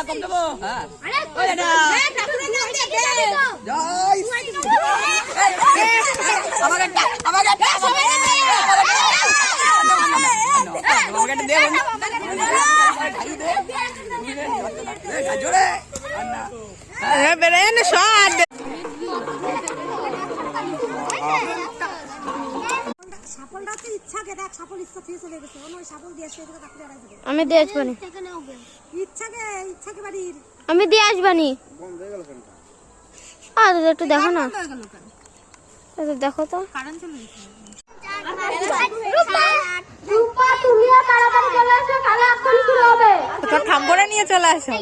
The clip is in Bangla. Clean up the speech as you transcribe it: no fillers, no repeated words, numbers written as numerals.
কম দেবো হ্যাঁ আমি দিয়ে আসবানি আমি দিয়ে আসবানি একটু দেখো না দেখো তো খাম্বরে নিয়ে চলে আসো